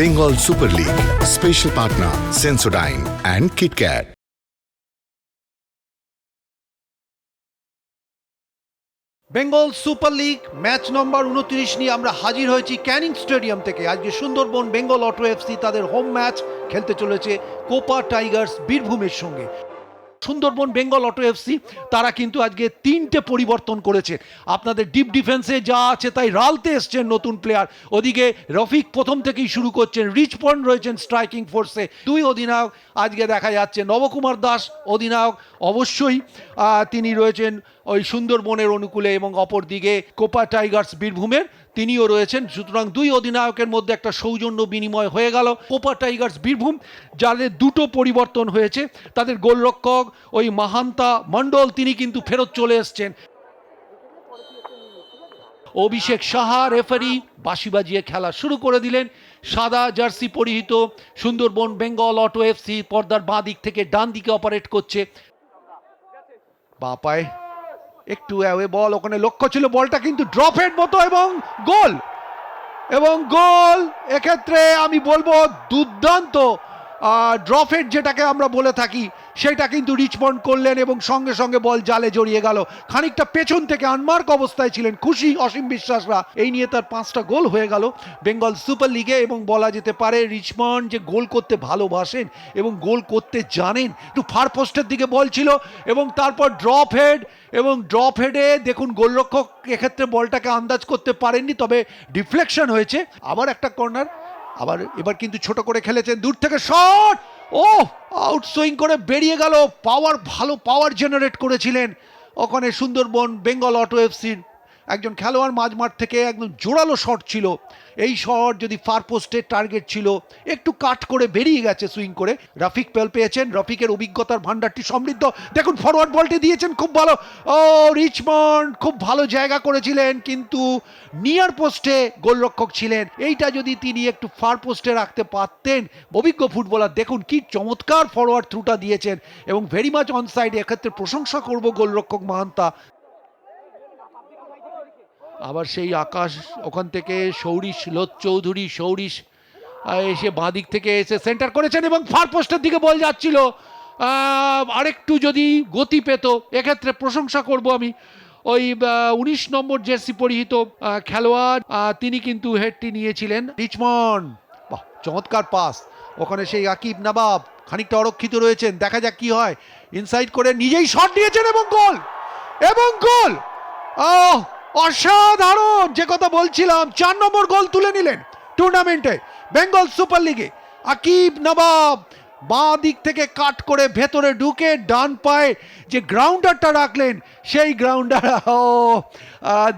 Bengal Super League. Special partner Sensodyne and KitKat. Bengal super league match number 29 নিয়ে আমরা হাজির হয়েছি ক্যানিং স্টেডিয়াম থেকে। আজকে সুন্দরবন বেঙ্গল অটো এফসি তাদের হোম ম্যাচ খেলতে চলেছে কোপা টাইগার্স বীরভূমের সঙ্গে। সুন্দরবন বেঙ্গল অটো এফসি তারা কিন্তু আজকে 3টে পরিবর্তন করেছে। আপনাদের ডিপ ডিফেন্সে যা আছে তাই রালতে এসছেন নতুন প্লেয়ার। ওদিকে রফিক প্রথম থেকেই শুরু করছেন, রিচপন রয়েছেন স্ট্রাইকিং ফোর্সে। দুই অধিনায়ক আজকে দেখা যাচ্ছে, নবকুমার দাস অধিনায়ক অবশ্যই তিনি রয়েছেন ওই সুন্দরবনের অনুকূলে, এবং অপর দিকে কোপা টাইগার্স বীরভূমের তিনিও রয়েছেন। সুতরাং দুই অধিনায়কের মধ্যে একটা সৌজন্য বিনিময় হয়ে গেল। কোপা টাইগার্স বীরভূম যাদের দুটো পরিবর্তন হয়েছে, তাদের গোলরক্ষক ওই মাহান্তা মণ্ডল তিনি কিন্তু ফেরত চলে এসছেন। অভিষেক সাহা রেফারি বাঁশি বাজিয়ে খেলা শুরু করে দিলেন। সাদা জার্সি পরিহিত সুন্দরবন বেঙ্গল অটো এফসি পর্দার বাঁ দিক থেকে ডান দিকে অপারেট করছে। বাঁ পায়ে একটু অ্যাওয়ে বল, ওখানে লক্ষ্য ছিল, বলটা কিন্তু ড্রপের মতো, এবং গোল এক্ষেত্রে আমি বলবো দুর্দান্ত ড্রপের যেটাকে আমরা বলে থাকি সেটা কিন্তু রিচমন্ড করলেন, এবং সঙ্গে সঙ্গে বল জালে জড়িয়ে গেল। খানিকটা পেছন থেকে আনমার্ক অবস্থায় ছিলেন, খুশি অসীম বিশ্বাসরা। এই নিয়ে তার 5টা গোল হয়ে গেল বেঙ্গল সুপার লিগে। এবং বলা যেতে পারে রিচমন্ড যে গোল করতে ভালোবাসেন এবং গোল করতে জানেন। একটু ফার পোস্টের দিকে বল ছিল, এবং তারপর ড্রপ হেডে দেখুন গোলরক্ষক এক্ষেত্রে বলটাকে আন্দাজ করতে পারেননি, তবে ডিফ্লেকশন হয়েছে। আবার একটা কর্নার, এবার কিন্তু ছোট করে খেলেছেন, দূর থেকে শট, আউটসুইং করে বেরিয়ে গেল। ভালো পাওয়ার জেনারেট করেছিলেন ওখানে সুন্দরবন বেঙ্গল অটো এফসির একজন খেলোয়াড়। মাঝমাঠ থেকে একদম জোরালো শট ছিল, এই শট যদি ফার পোস্টের টার্গেট ছিল, একটু কাট করে বেরিয়ে গেছে সুইং করে। রফিক পেয়েছেন, রফিকের অভিজ্ঞতার ভান্ডারটি সমৃদ্ধ। দেখুন ফরওয়ার্ড বলটি দিয়েছেন খুব ভালো, রিচমন্ড খুব ভালো জায়গা করেছিলেন, কিন্তু নিয়ার পোস্টে গোলরক্ষক ছিলেন। এইটা যদি তিনি একটু ফার পোস্টে রাখতে পারতেন, অভিজ্ঞ ফুটবলার। দেখুন কি চমৎকার ফরওয়ার্ড থ্রুটা দিয়েছেন, এবং ভেরি মাচ অন সাইড। এক্ষেত্রে প্রশংসা করব গোলরক্ষক মাহান্তা। আবার সেই আকাশ ওখান থেকে সৌরিশ চৌধুরী এসে বাঁ দিক থেকে এসে সেন্টার করেছেন, এবং ফার পোস্টের দিকে বল যাচ্ছিল। আরেকটু যদি গতি পেত, এক্ষেত্রে প্রশংসা করব আমি ওই 19 নম্বর জার্সি পরিহিত খেলোয়াড়, তিনি কিন্তু হেডটি নিয়েছিলেন রিচমন্ড। বাহ, চমৎকার পাস। ওখানে সেই আকিব নবাব খানিকটা অরক্ষিত রয়েছেন, দেখা যাক কি হয়। ইনসাইড করে নিজেই শট নিয়েছেন, এবং গোল। অসাধারণ, যে কথা বলছিলাম, 4 নম্বর গোল তুলে নিলেন টুর্নামেন্টে বেঙ্গল সুপার লিগে। আকিব নবাব বাঁ দিক থেকে কাট করে ভেতরে ঢুকে ডান পায়ে যে গ্রাউন্ডারটা রাখলেন, সেই গ্রাউন্ডার,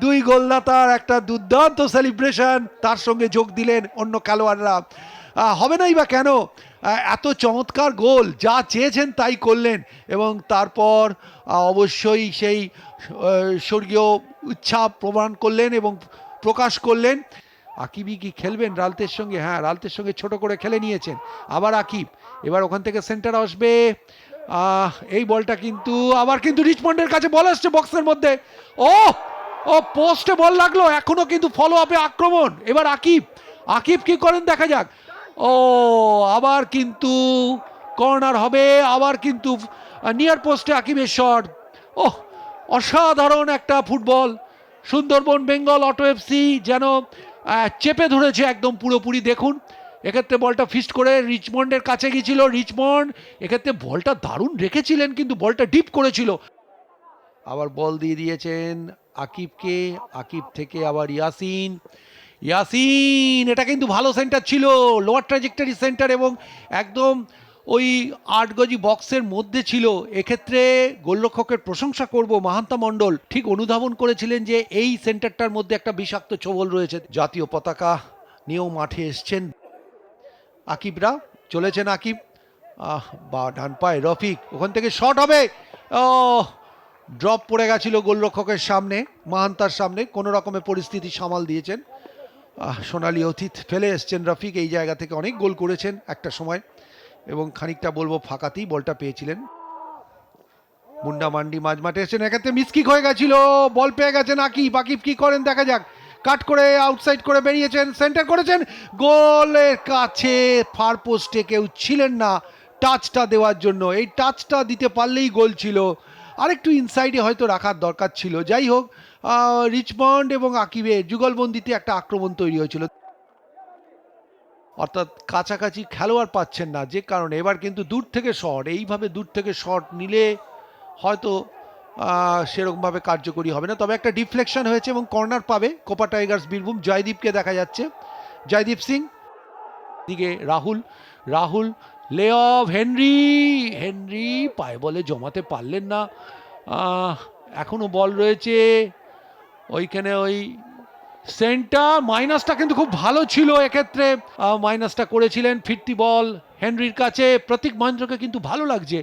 দুই গোলদাতার একটা দুর্দান্ত সেলিব্রেশন। তার সঙ্গে যোগ দিলেন অন্য খেলোয়াড়রা। হবে নাই বা কেন, এত চমৎকার গোল, যা চেয়েছেন তাই করলেন। এবং তারপর অবশ্যই সেই স্বর্গীয় ইচ্ছা প্রমাণ করলেন এবং প্রকাশ করলেন। আকিবই কি খেলবেন রালতের সঙ্গে? হ্যাঁ, রালতের সঙ্গে ছোট করে খেলে নিয়েছেন। আবার আকিব, এবার ওখান থেকে সেন্টার আসবে। এই বলটা কিন্তু রিচমন্ডের কাছে বল আসছে বক্সের মধ্যে। পোস্টে বল লাগলো, এখনো কিন্তু ফলো আপে আক্রমণ। এবার আকিব কি করেন দেখা যাক। আবার কিন্তু কর্নার হবে, আবার কিন্তু নিয়ার পোস্টে আকিবের শট। অসাধারণ একটা football. Sundarban Bengal auto FC যেন চেপে ধরেছে একদম পুরোপুরি। দেখুন এক্ষেত্রে বলটা ফিস্ট করে রিচমন্ডের কাছে গিয়েছিল, রিচমন্ড এক্ষেত্রে বলটা দারুণ রেখেছিলেন, কিন্তু বলটা ডিপ করেছিল। আবার বল দিয়ে দিয়েছেন আকিবকে, আকিব থেকে আবার ইয়াসিন, এটা কিন্তু ভালো সেন্টার ছিল, লোয়ার ট্র্যাজেক্টরি সেন্টার, এবং একদম ওই 8 গজি বক্সের মধ্যে ছিল। এক্ষেত্রে গোলরক্ষকের প্রশংসা করব, মাহান্তা মণ্ডল ঠিক অনুধাবন করেছিলেন যে এই সেন্টারটার মধ্যে একটা বিষাক্ত ছোবল রয়েছে। জাতীয় পতাকা নিয়েও মাঠে এসছেন আকিবরা, চলেছেন আকিব, বা ডান পায়ে রফিক, ওখান থেকে শট হবে। ড্রপ পড়ে গেছিল গোলরক্ষকের সামনে, মাহান্তার সামনে, কোনো রকমের পরিস্থিতি সামাল দিয়েছেন। সোনালী অতীত ফেলে এসছেন রফিক, এই জায়গা থেকে অনেক গোল করেছেন একটা সময়, এবং খানিকটা বলবো ফাঁকাতেই বলটা পেয়েছিলেন। মুন্ডা মান্ডি মাঝমাঠে এসেছেন, এক্ষেত্রে মিসকিক হয়ে গেছিল, বল পেয়ে গেছেন আকিব কি করেন দেখা যাক। কাট করে আউটসাইড করে বেরিয়েছেন, সেন্টার করেছেন, গোলের কাছে ফার পোস্টে কেউ ছিলেন না টাচটা দেওয়ার জন্য। এই টাচটা দিতে পারলেই গোল ছিল, আরেকটু ইনসাইডে হয়তো রাখার দরকার ছিল। যাই হোক, রিচমন্ড এবং আকিবের যুগলবন্দিতে একটা আক্রমণ তৈরি হয়েছিল, অর্থাৎ কাছাকাছি খেলোয়াড় পাচ্ছেন না, যে কারণে এবার কিন্তু দূর থেকে শট, এইভাবে দূর থেকে শট নিলে হয়তো সেরকমভাবে কার্যকরী হবে না। তবে একটা ডিফ্লেকশন হয়েছে এবং কর্নার পাবে কোপা টাইগার্স বীরভূম। জয়দীপকে দেখা যাচ্ছে, জয়দীপ সিং দিকে রাহুল, রাহুল লে অফ, হেনরি, হেনরি পায়ে বলে জমাতে পারলেন না। এখনো বল রয়েছে ওইখানে, ওই সেন্টার, মাইনাসটা কিন্তু খুব ভালো ছিল এক্ষেত্রে, মাইনাসটা করেছিলেন। ফিরতি বল হেনরির কাছে, প্রতীক মহেন্দ্রকে কিন্তু ভালো লাগছে,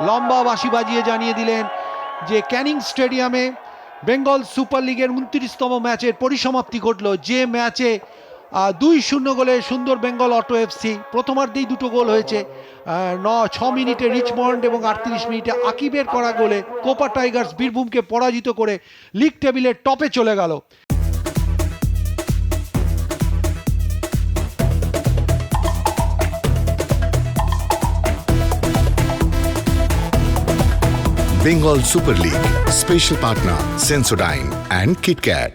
লম্বা বাঁশি বাজিয়ে জানিয়ে দিলেন যে ক্যানিং স্টেডিয়ামে বেঙ্গল সুপার লিগের 29তম ম্যাচের পরিসমাপ্তি ঘটল, যে ম্যাচে 2-0 গোলে সুন্দর বেঙ্গল অটো এফসি, প্রথমার্ধেই দুটো গোল হয়েছে, 6 মিনিটে রিচমন্ড এবং 38 মিনিটে আকিবের করা গোলে কোপা টাইগার্স বীরভূমকে পরাজিত করে লিগ টেবিলের টপে চলে গেল। Bengal Super League. Special partner Sensodyne and KitKat.